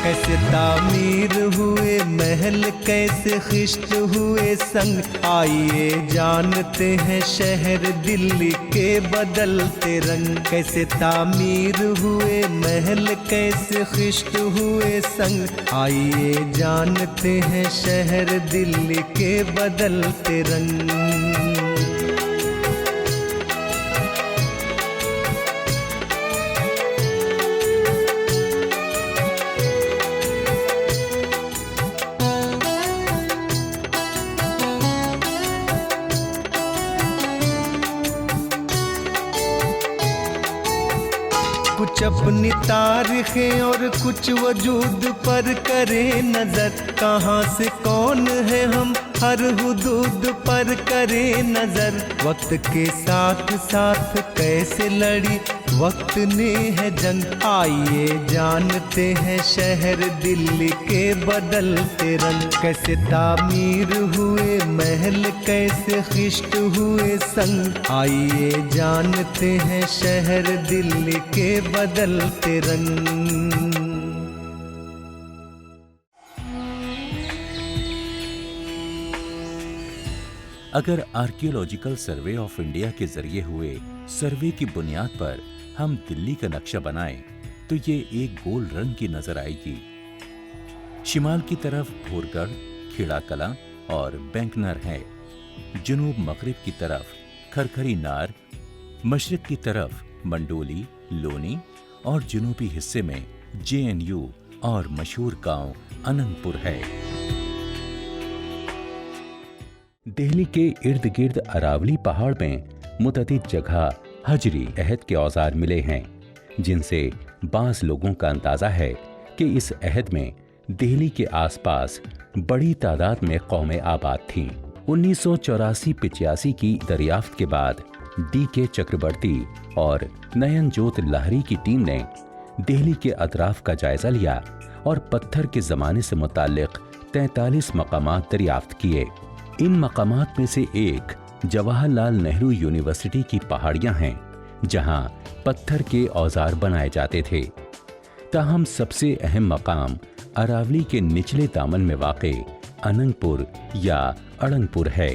कैसे तामीर हुए महल, कैसे खिश्त हुए संग, आइए जानते हैं शहर दिल्ली के बदलते रंग। कैसे तामीर हुए महल, कैसे खिश्त हुए संग, आइए जानते हैं शहर दिल्ली के बदलते रंग। कुछ अपनी तारीखें और कुछ वजूद पर करें नजर, कहाँ से कौन है हम हर हुदूद पर करें नजर। वक्त के साथ साथ कैसे लड़ी वक्त ने है जंग, आइए जानते हैं शहर दिल्ली के बदलते रंग। कैसे तामीर हुए महल, कैसे खिश्त हुए संग, आइए जानते हैं शहर दिल्ली के बदलते रंग। अगर आर्कियोलॉजिकल सर्वे ऑफ इंडिया के जरिए हुए सर्वे की बुनियाद पर हम दिल्ली का नक्शा बनाएं तो ये एक गोल रंग की नजर आएगी। शिमाल की तरफ भोरगढ़, खेड़ा कलां और बैंकनर है। जुनूब मगरिब की तरफ खरखरी नार, मशरिक की तरफ मंडोली, लोनी और जुनूबी हिस्से में JNU और मशहूर गांव अनंतपुर है। दिल्ली के इर्द गिर्द अरावली पहाड़ में मुतअद्दिद जगह हजरी अहद के औजार मिले हैं, जिनसे बास लोगों का अंदाजा है कि इस अहद में दिल्ली के आसपास बड़ी तादाद में कौमें आबाद थीं। 1984-85 की दरियाफ्त के बाद DK चक्रवर्ती और नयनजोत लाहिरी की टीम ने दिल्ली के अतराफ का जायजा लिया और पत्थर के ज़माने से मुताल्लिक 43 मकामात दरियाफ्त किए। इन मकामात में से एक जवाहरलाल नेहरू यूनिवर्सिटी की पहाड़ियां हैं, जहां पत्थर के औजार बनाए जाते थे। ताहम सबसे अहम मकाम अरावली के निचले दामन में वाक़े अनंगपुर या अड़ंगपुर है।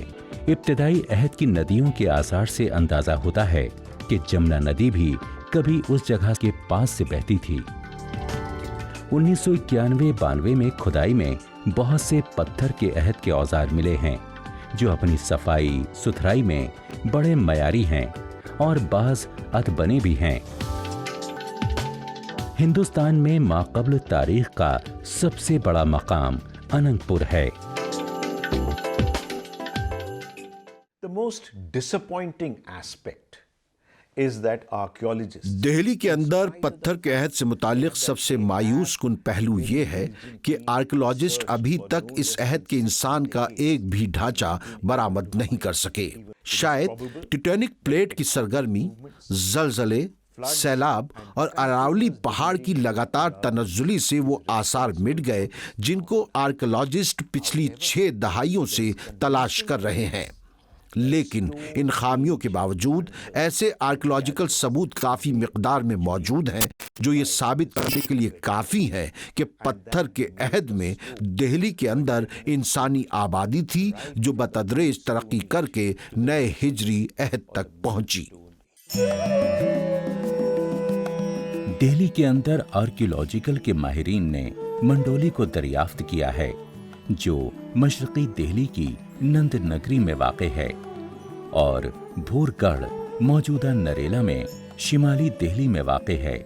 इब्तदाई अहद की नदियों के आसार से अंदाजा होता है कि जमुना नदी भी कभी उस जगह के पास से बहती थी। 1991-92 में खुदाई में बहुत से पत्थर के अहद के औजार मिले हैं, जो अपनी सफाई सुथराई में बड़े मयारी हैं और बाज अदबने भी हैं। हिंदुस्तान में माक़बल तारीख का सबसे बड़ा मकाम अनंतपुर है। The most disappointing aspect is that archaeologists Delhi के अंदर पत्थर के अहद से मुतालिक सबसे मायूस कुन पहलू ये है कि आर्कियोलॉजिस्ट अभी तक इस अहद के इंसान का एक भी ढांचा बरामद नहीं कर सके। शायद टिटेनिक प्लेट की सरगर्मी, जलजले, सैलाब और अरावली पहाड़ की लगातार तनज़्ज़ुली से वो आसार मिट गए जिनको आर्कियोलॉजिस्ट पिछली 6 दहाइयों से तलाश कर रहे हैं। लेकिन इन खामियों के बावजूद ऐसे आर्कियोलॉजिकल सबूत काफ़ी मिकदार में मौजूद हैं जो ये साबित करने के लिए काफ़ी है कि पत्थर के अहद में दिल्ली के अंदर इंसानी आबादी थी जो बतदरीज तरक्की करके नए हिजरी अहद तक पहुंची। दिल्ली के अंदर आर्कियोलॉजिकल के माहिरीन ने मंडोली को दरियाफ्त किया है, जो मशरकी दिल्ली की नंद नगरी में वाक़े है, और भूरगढ़ मौजूदा नरेला में शिमाली दिल्ली में वाक़े है।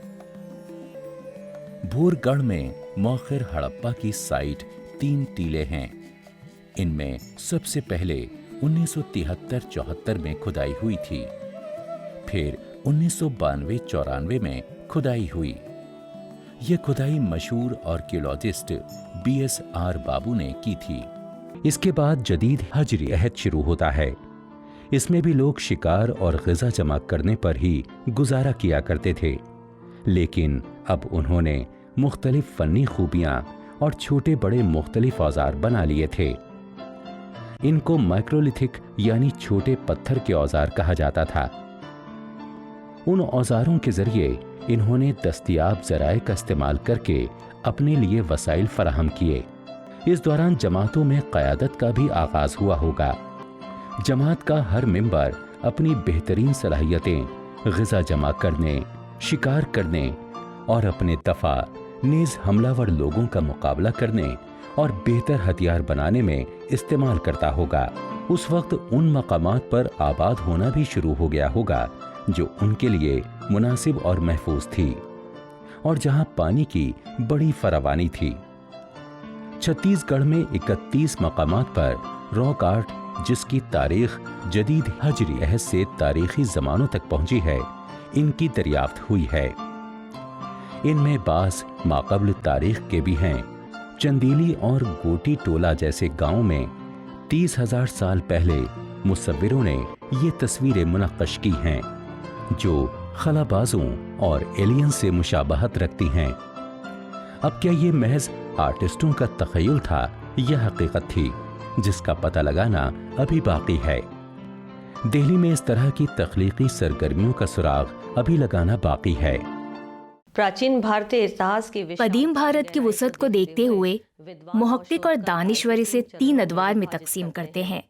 भूरगढ़ में मौखिर हड़प्पा की साइट 3 टीले हैं। इनमें सबसे पहले 1973-74 में खुदाई हुई थी, फिर 1992-94 में खुदाई हुई। यह खुदाई मशहूर आर्कियोलॉजिस्ट BSR बाबू ने की थी। इसके बाद जदीद हजरी अहद शुरू होता है। इसमें भी लोग शिकार और ग़िज़ा जमा करने पर ही गुजारा किया करते थे, लेकिन अब उन्होंने मुख्तलिफ फ़न्नी खूबियाँ और छोटे बड़े मुख्तलिफ औजार बना लिए थे। इनको माइक्रोलिथिक यानी छोटे पत्थर के औजार कहा जाता था। उन औजारों के जरिए इन्होंने दस्तयाब ज़राए का इस्तेमाल करके अपने लिए वसाइल फराहम किए। इस दौरान जमातों में क़यादत का भी आगाज हुआ होगा। जमात का हर मेंबर अपनी बेहतरीन सलाहियतें ग़िज़ा जमा करने, शिकार करने और अपने दफ़ा नेज़ हमलावर लोगों का मुकाबला करने और बेहतर हथियार बनाने में इस्तेमाल करता होगा। उस वक्त उन मकामात पर आबाद होना भी शुरू हो गया होगा जो उनके लिए मुनासिब और महफूज थी और जहां पानी की बड़ी फरावानी थी। छत्तीसगढ़ में 31 मकामात पर रॉक आर्ट, जिसकी तारीख जदीद हजरी अहद से तारीखी ज़मानों तक पहुंची है, इनकी दरियाफ्त हुई है। इनमें बास माक़बल तारीख के भी हैं। चंदीली और गोटी टोला जैसे गांवों में 30,000 साल पहले मुसव्विरों ने ये तस्वीरें मुनक्कश की हैं जो खलाबाजों और एलियन से मुशाबहत रखती हैं। अब क्या ये महज आर्टिस्टों का तख़य्युल था या हकीकत थी, जिसका पता लगाना अभी बाकी है। दिल्ली में इस तरह की तख्लीकी सरगर्मियों का सुराग अभी लगाना बाकी है। प्राचीन भारतीय इतिहास की कदीम भारत की वुसअत को देखते हुए मुहक्किक और दानिश्वरी से 3 अदवार में तकसीम करते हैं।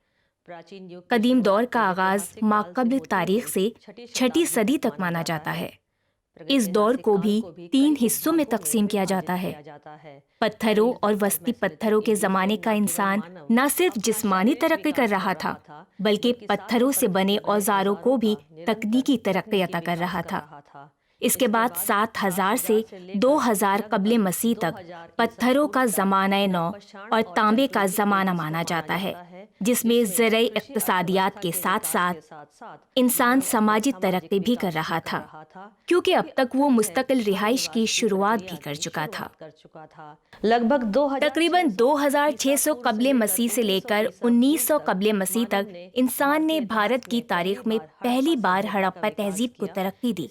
कदीम दौर का आगाज माक़बल तारीख से 6ठी सदी तक माना जाता है। इस दौर को भी 3 हिस्सों में तकसीम किया जाता है। पत्थरों और वस्ती पत्थरों के ज़माने का इंसान न सिर्फ जिस्मानी तरक्की कर रहा था, बल्कि पत्थरों से बने औजारों को भी तकनीकी तरक्की अता कर रहा था। इसके बाद 7000 से 2000 कब्ले मसीह तक पत्थरों का ज़माना नौ और तांबे का ज़माना माना जाता है, जिसमें ज़राई इक़्तिसादियात के साथ साथ इंसान समाजी तरक्की भी कर रहा था, क्योंकि अब तक वो मुस्तकिल रिहाइश की शुरुआत भी कर चुका था। लगभग तकरीबन 2600 कब्ले मसीह से लेकर 1900 कब्ले मसीह तक इंसान ने भारत की तारीख में पहली बार हड़प्पा तहजीब को तरक्की दी।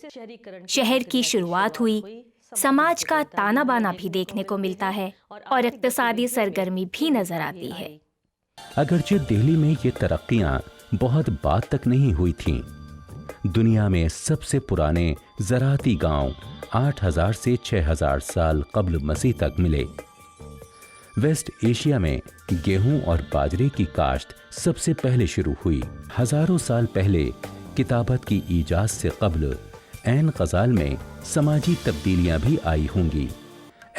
शहर की शुरुआत हुई, समाज का ताना बाना भी देखने को मिलता है और इक़्तिसादी सरगर्मी भी नजर आती है। अगरचे दिल्ली में ये तरक्कियां बहुत बाद तक नहीं हुई थीं। दुनिया में सबसे पुराने ज़राअती गांव 8000 से 6000 साल कब्ल मसीह तक मिले। वेस्ट एशिया में गेहूं और बाजरे की काश्त सबसे पहले शुरू हुई। हजारों साल पहले किताबत की ईजाद से कब्ल ऐन ग़ज़ाल में समाजी तब्दीलियां भी आई होंगी।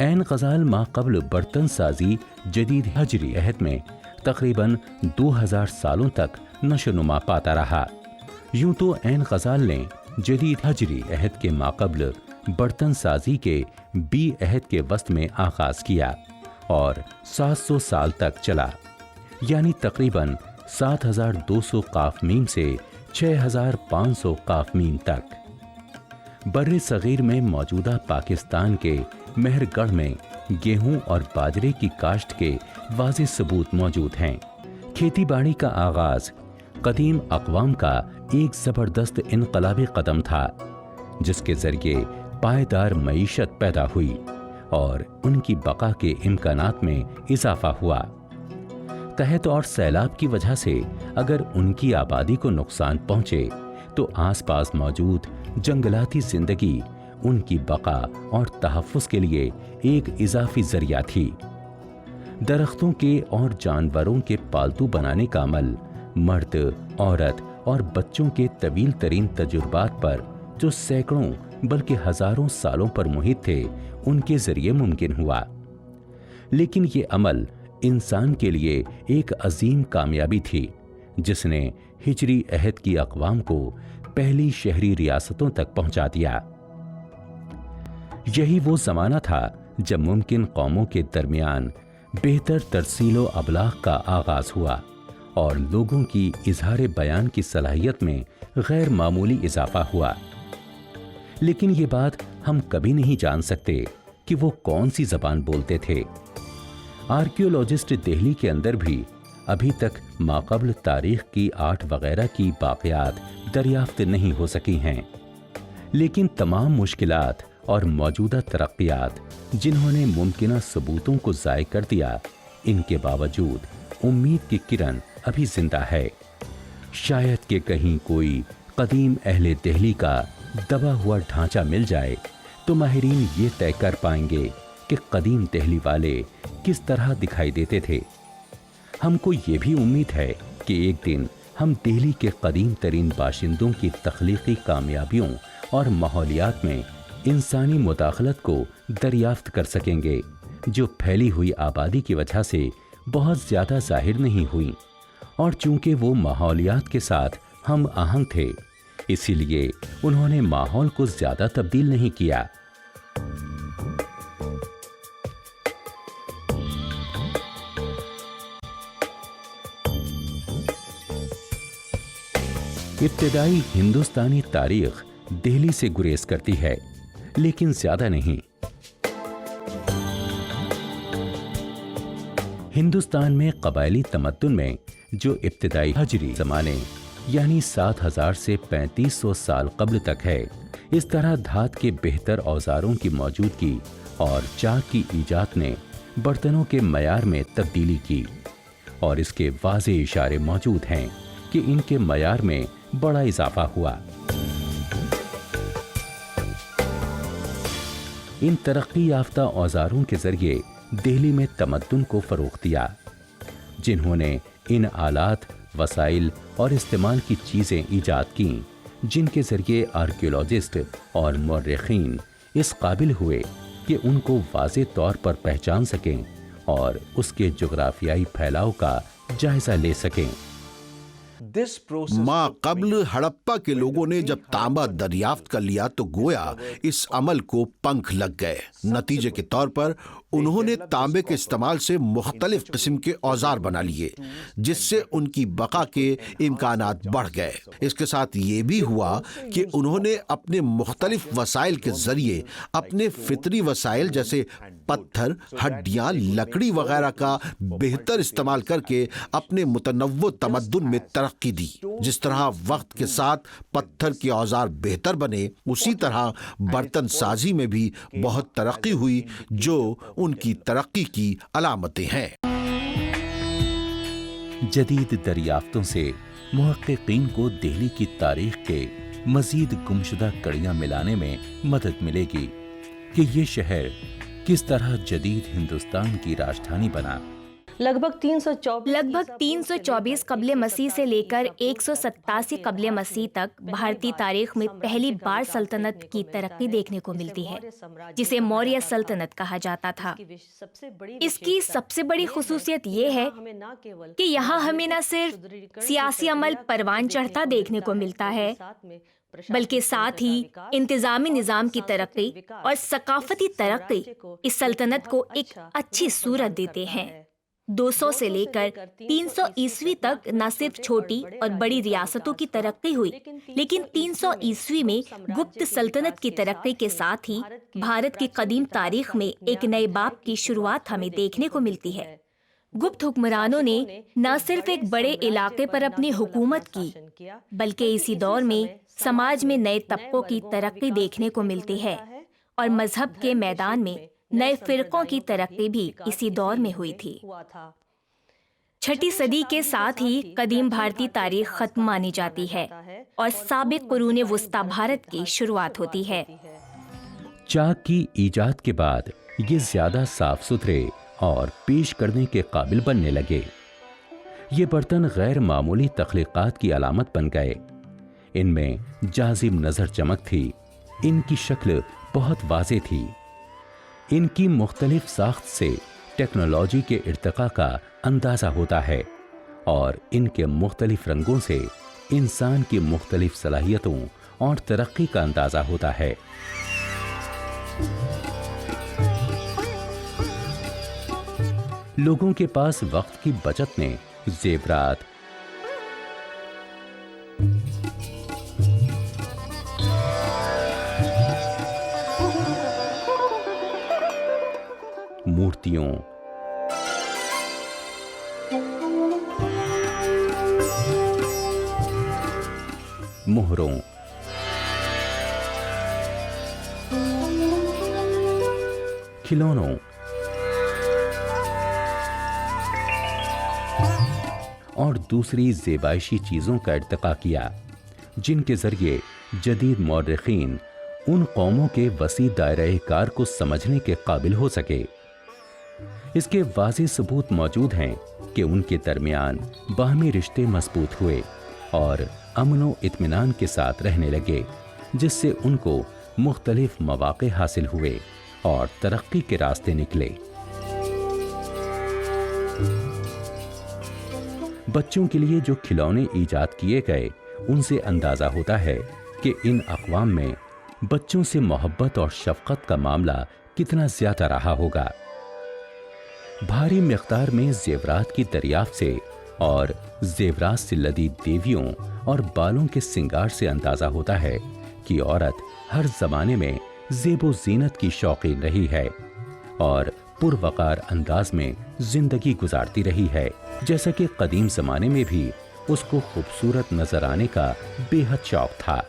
ऐन ग़ज़ाल माक़बल बर्तन साजी जदीद हजरी अहद में तकरीबन 2000 सालों तक नशोनुमा पाता रहा। यूं तो ऐन ग़ज़ाल ने जदीद हजरी अहद के माक़बल बर्तन साजी के बी अहद के वस्त में आगाज़ किया और 700 साल तक चला, यानी तकरीबन 7200 काफ मीम से 6500 काफ मीम तक। बर्रे सगीर में मौजूदा पाकिस्तान के मेहरगढ़ में गेहूं और बाजरे की काश्त के वाज़ेह सबूत मौजूद हैं। खेती बाड़ी का आगाज़ कदीम अक़वाम का एक ज़बरदस्त इनक़लाबी कदम था, जिसके ज़रिए पायदार मईशत पैदा हुई और उनकी बका के इम्कानात में इजाफा हुआ। कहत और सैलाब की वजह से अगर उनकी आबादी को नुकसान पहुंचे तो आसपास मौजूद जंगलाती जिंदगी उनकी बका और तहफ़्फ़ुज़ के लिए एक इजाफी ज़रिया थी। दरख्तों के और जानवरों के पालतू बनाने का अमल मर्द, औरत और बच्चों के तवील तरीन तजुर्बात पर, जो सैकड़ों बल्कि हज़ारों सालों पर मुहित थे, उनके ज़रिए मुमकिन हुआ। लेकिन ये अमल इंसान के लिए एक अजीम कामयाबी थी, जिसने हिजरी अहद की अक़वाम को पहली शहरी रियासतों तक पहुंचा दिया। यही वो ज़माना था जब मुमकिन कौमों के दरमियान बेहतर तरसीलो अबलाग का आगाज़ हुआ और लोगों की इजहार बयान की सलाहियत में गैर मामूली इजाफा हुआ। लेकिन ये बात हम कभी नहीं जान सकते कि वो कौन सी ज़बान बोलते थे। आर्कियोलॉजिस्ट दिल्ली के अंदर भी अभी तक माक़बल तारीख की आर्ट वगैरह की बाक़ियात दरियाफ्त नहीं हो सकी हैं। लेकिन तमाम मुश्किलात और मौजूदा तरक्कियात जिन्होंने मुमकिना सबूतों को ज़ाय कर दिया, इनके बावजूद उम्मीद की किरण अभी जिंदा है। शायद कि कहीं कोई कदीम अहले दिल्ली का दबा हुआ ढांचा मिल जाए तो माहिरीन ये तय कर पाएंगे کہ قدیم دہلی والے کس طرح دکھائی دیتے تھے۔ ہم کو یہ بھی امید ہے کہ ایک دن ہم دہلی کے قدیم ترین باشندوں کی تخلیقی کامیابیوں اور ماحولیات میں انسانی مداخلت کو دریافت کر سکیں گے، جو پھیلی ہوئی آبادی کی وجہ سے بہت زیادہ ظاہر نہیں ہوئی، اور چونکہ وہ ماحولیات کے ساتھ ہم آہنگ تھے، اسی لیے انہوں نے ماحول کو زیادہ تبدیل نہیں کیا۔ ابتدائی ہندوستانی تاریخ دہلی سے گریز کرتی ہے، لیکن زیادہ نہیں۔ ہندوستان میں قبائلی تمدن میں جو ابتدائی ہجری زمانے یعنی 7000 سے 3500 سال قبل تک ہے، اس طرح دھات کے بہتر اوزاروں کی موجودگی اور چاک کی ایجاد نے برتنوں کے معیار میں تبدیلی کی، اور اس کے واضح اشارے موجود ہیں کہ ان کے معیار میں بڑا اضافہ ہوا۔ ان ترقی یافتہ اوزاروں کے ذریعے دہلی میں تمدن کو فروغ دیا، جنہوں نے ان آلات، وسائل اور استعمال کی چیزیں ایجاد کیں جن کے ذریعے آرکیولوجسٹ اور مورخین اس قابل ہوئے کہ ان کو واضح طور پر پہچان سکیں اور اس کے جغرافیائی پھیلاؤ کا جائزہ لے سکیں۔ ما قبل ہڑپا کے لوگوں نے جب تانبا دریافت کر لیا تو گویا اس عمل کو پنکھ لگ گئے۔ نتیجے کے طور پر انہوں نے تانبے کے استعمال سے مختلف قسم کے اوزار بنا لیے، جس سے ان کی بقا کے امکانات بڑھ گئے۔ اس کے ساتھ یہ بھی ہوا کہ انہوں نے اپنے مختلف وسائل کے ذریعے اپنے فطری وسائل جیسے پتھر، ہڈیاں، لکڑی وغیرہ کا بہتر استعمال کر کے اپنے متنوع تمدن میں ترقی دی۔ جس طرح وقت کے ساتھ پتھر کے اوزار بہتر بنے، اسی طرح برتن سازی میں بھی بہت ترقی ہوئی، جو ان کی ترقی کی علامتیں ہیں۔ جدید دریافتوں سے محققین کو دہلی کی تاریخ کے مزید گمشدہ کڑیاں ملانے میں مدد ملے گی کہ یہ شہر کس طرح جدید ہندوستان کی راجدھانی بنا۔ لگ بھگ 324 قبل مسیح سے لے کر 187 قبل مسیح تک بھارتی تاریخ میں پہلی بار سلطنت کی ترقی دیکھنے کو ملتی ہے، جسے موریہ سلطنت کہا جاتا تھا۔ اس کی سب سے بڑی خصوصیت یہ ہے کہ یہاں ہمیں نہ صرف سیاسی عمل پروان چڑھتا دیکھنے کو ملتا ہے، بلکہ ساتھ ہی انتظامی نظام کی ترقی اور ثقافتی ترقی اس سلطنت کو ایک اچھی صورت دیتے ہیں۔ 200 سے لے کر 300 عیسوی تک نہ صرف چھوٹی اور بڑی ریاستوں کی ترقی ہوئی، لیکن 300 عیسوی میں گپت سلطنت کی ترقی کے ساتھ ہی بھارت کی قدیم تاریخ میں ایک نئے باب کی شروعات ہمیں دیکھنے کو ملتی ہے۔ گپت حکمرانوں نے نہ صرف ایک بڑے علاقے پر اپنی حکومت کی، بلکہ اسی دور میں سماج میں نئے طبقوں کی ترقی دیکھنے کو ملتی ہے، اور مذہب کے میدان میں نئے فرقوں کی ترقی بھی اسی دور میں ہوئی تھی۔ 6 صدی کے ساتھ ہی قدیم بھارتی تاریخ ختم مانی جاتی ہے اور سابق قرون وسطی بھارت کی شروعات ہوتی ہے۔ چاک کی ایجاد کے بعد یہ زیادہ صاف ستھرے اور پیش کرنے کے قابل بننے لگے۔ یہ برتن غیر معمولی تخلیقات کی علامت بن گئے۔ ان میں جاذب نظر چمک تھی، ان کی شکل بہت واضح تھی۔ ان کی مختلف ساخت سے ٹیکنالوجی کے ارتقاء کا اندازہ ہوتا ہے، اور ان کے مختلف رنگوں سے انسان کی مختلف صلاحیتوں اور ترقی کا اندازہ ہوتا ہے۔ لوگوں کے پاس وقت کی بچت نے زیورات، مورتیوں، مہروں، کھلونوں اور دوسری زیبائشی چیزوں کا ارتقاء کیا، جن کے ذریعے جدید مورخین उन कौमों के वसी दायरे कार को समझने के काबिल हो सके। इसके वाज़ेह सबूत मौजूद हैं कि उनके दरमियान बाहमी रिश्ते मजबूत हुए और अमन व इत्मीनान के साथ रहने लगे, जिससे उनको मुख्तलिफ मौक़े हासिल हुए और तरक्की के रास्ते निकले। बच्चों के लिए जो खिलौने ईजाद किए गए, उनसे अंदाजा होता है कि इन अक़वाम में बच्चों से मोहब्बत और शफ़क़त का मामला कितना ज़्यादा रहा होगा। भारी मिक़दार में ज़ेवरात की दरियाफ्त से और ज़ेवरात से लदी देवियों और बालों के सिंगार से अंदाज़ा होता है कि औरत हर ज़माने में ज़ेबो ज़ीनत की शौकीन रही है और पुरवकार अंदाज में ज़िंदगी गुजारती रही है, जैसा कि कदीम ज़माने में भी उसको खूबसूरत नजर आने का बेहद शौक था।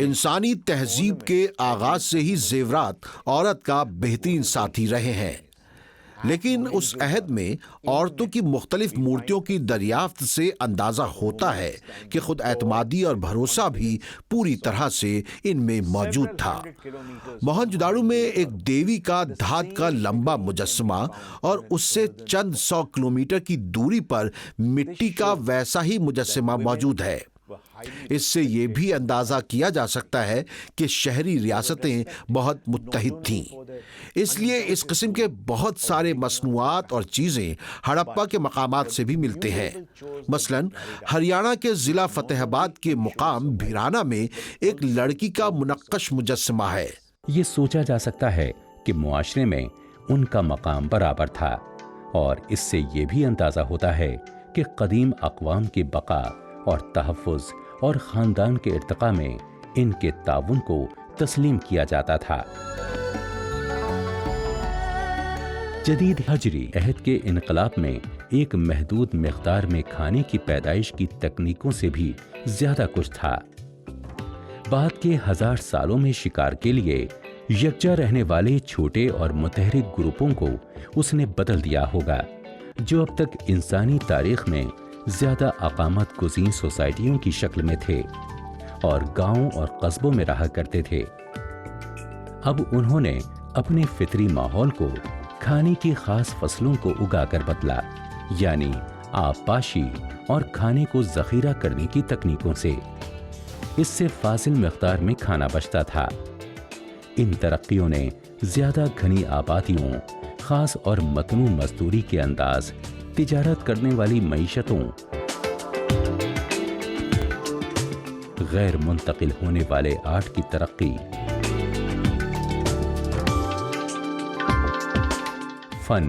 इंसानी तहजीब के आगाज से ही ज़ेवरात औरत का बेहतरीन साथी रहे हैं, लेकिन उस अहद में औरतों की मुख्तलिफ मूर्तियों की दरियाफ्त से अंदाज़ा होता है कि खुद एतमादी और भरोसा भी पूरी तरह से इनमें मौजूद था। मोहनजोदाड़ो में एक देवी का धात का लंबा मुजस्समा और उससे चंद 100 किलोमीटर की दूरी पर मिट्टी का वैसा ही मुजस्समा मौजूद है। इससे ये भी अंदाजा किया जा सकता है कि शहरी रियासतें बहुत मुत्तहिद थीं, इसलिए इस किस्म के बहुत सारे मसनूआत और चीज़ें हड़प्पा के मकामात से भी मिलते हैं। मसलन हरियाणा के ज़िला फतेहाबाद के मुकाम भिराना में एक लड़की का मुनक्कश मुजस्समा है। ये सोचा जा सकता है कि मुआशरे में उनका मकाम बराबर था, और इससे ये भी अंदाज़ा होता है कि कदीम अक़वाम की बका और तहफ़्फ़ुज़ और ख़ानदान के इर्तिक़ा में इनके ताउन को तस्लीम किया जाता था। जदीद हजरी अहद के इनकलाब में एक महदूद मिक़दार में खाने की पैदाइश की तकनीकों से भी ज़्यादा कुछ था। बाद के 1000 सालों में शिकार के लिए यकजा रहने वाले छोटे और मुतहरिक ग्रुपों को उसने बदल दिया होगा, जो अब तक इंसानी तारीख़ में ज़्यादा अक़ामत गुज़ीन सोसाइटियों की शक्ल में थे और गाँवों और कस्बों में रहा करते थे। अब उन्होंने अपने फितरी माहौल को खाने की खास फसलों को उगाकर बदला, यानी आबपाशी और खाने को ज़ख़ीरा करने की तकनीकों से। इससे फाजिल मिक़दार में खाना बचता था। इन तरक्कियों ने ज़्यादा घनी आबादियों, ख़ास और मतनू मजदूरी के अंदाज, तिजारत करने वाली मईशतों, गैर मुंतकिल होने वाले आर्ट की तरक्की, फन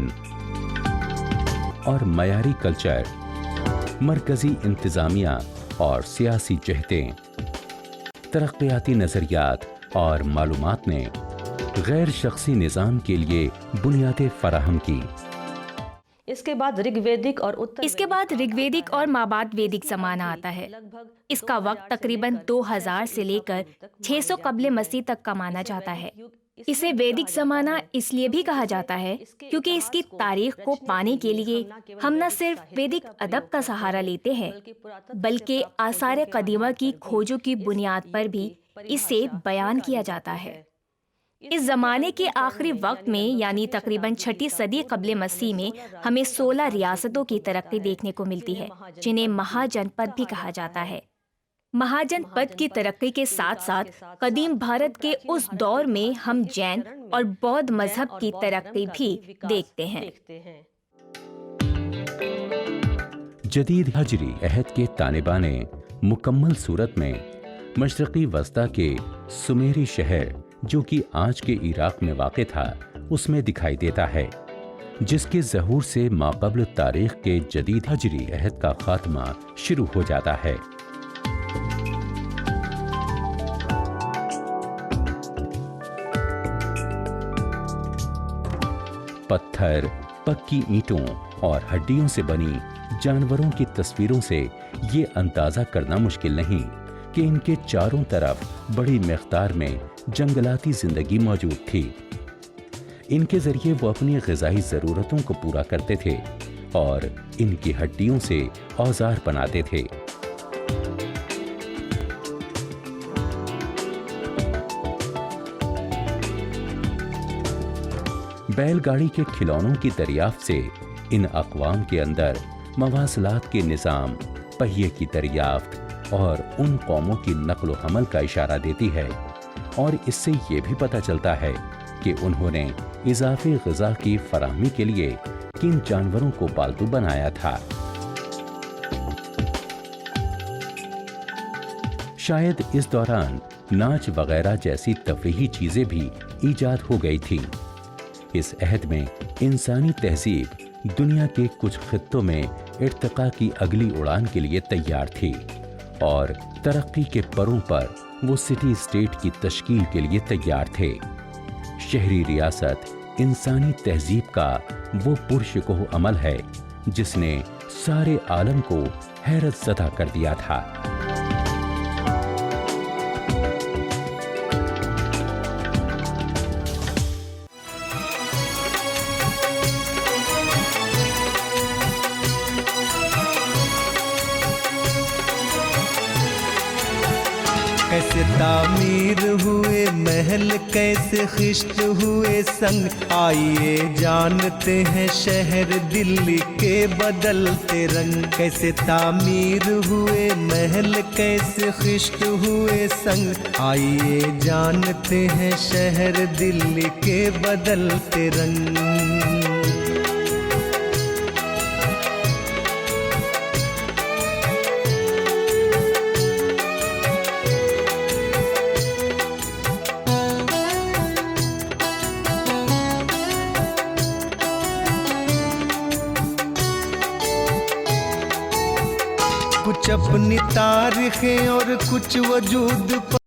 और मयारी कल्चर, मरकजी इंतजामिया और सियासी जहतें, तरक्याती नजरियात और मालूमात ने गैर शख्सी निज़ाम के लिए बुनियादें फराहम की। इसके बाद ऋग्वेदिक और माबाद वेदिक ज़माना आता है। इसका वक्त तकरीबन 2000 से लेकर 600 कब्ल मसीह तक का माना जाता है। इसे वैदिक ज़माना इसलिए भी कहा जाता है क्योंकि इसकी तारीख को पाने के लिए हम न सिर्फ वैदिक अदब का सहारा लेते हैं, बल्कि आसार कदीमा की खोजों की बुनियाद पर भी इसे बयान किया जाता है। इस ज़माने के आखिरी वक्त में, यानी तकरीबन 6ठी सदी कब्ल मसीह में, हमें 16 रियासतों की तरक्की देखने को मिलती है, जिन्हें महाजनपद भी कहा जाता है। महाजनपद की तरक्की के साथ साथ कदीम भारत के उस दौर में हम जैन और बौद्ध मजहब की तरक्की भी देखते हैं। जदीद हजरी अहद के तानेबाने मुकम्मल सूरत में मशरक़ी वस्ता के सुमेरी शहर, जो कि आज के इराक में वाक़ था, उसमें दिखाई देता है, जिसके ज़हूर से माक़ब्ल तारीख़ के जदीद हजरी अहद का ख़ात्मा शुरू हो जाता है। पत्थर, पक्की ईंटों और हड्डियों से बनी जानवरों की तस्वीरों से ये अंदाज़ा करना मुश्किल नहीं कि इनके चारों तरफ बड़ी मिक़दार में जंगलाती ज़िंदगी मौजूद थी। इनके ज़रिए वो अपनी ग़िज़ाई ज़रूरतों को पूरा करते थे और इनकी हड्डियों से औज़ार बनाते थे। बैल गाड़ी के खिलौनों की दरियाफ्त से इन अक़वाम के अंदर मवासलात के निज़ाम, पहिए की दरियाफ्त और उन कौमों की नक्ल व हमल का इशारा देती है। और इससे ये भी पता चलता है कि उन्होंने इज़ाफ़ी ग़िज़ा की फराहमी के लिए किन जानवरों को पालतू बनाया था। शायद इस दौरान नाच वगैरह जैसी तफरीही चीज़ें भी ईजाद हो गई थी। इस अहद में इंसानी तहजीब दुनिया के कुछ खित्तों में इर्तिका की अगली उड़ान के लिए तैयार थी और तरक्की के परों पर वो सिटी स्टेट की तश्कील के लिए तैयार थे। शहरी रियासत इंसानी तहजीब का वो पुरशकोह अमल है जिसने सारे आलम को हैरत ज़दा कर दिया था। कैसे तामीर हुए महल, कैसे खिश्त हुए संग, आइए जानते हैं शहर दिल्ली के बदलते रंग। कैसे तामीर हुए महल, कैसे खिश्त हुए संग, आइए जानते हैं शहर दिल्ली के बदलते रंग। कुछ अपनी तारीखें और कुछ वजूद पर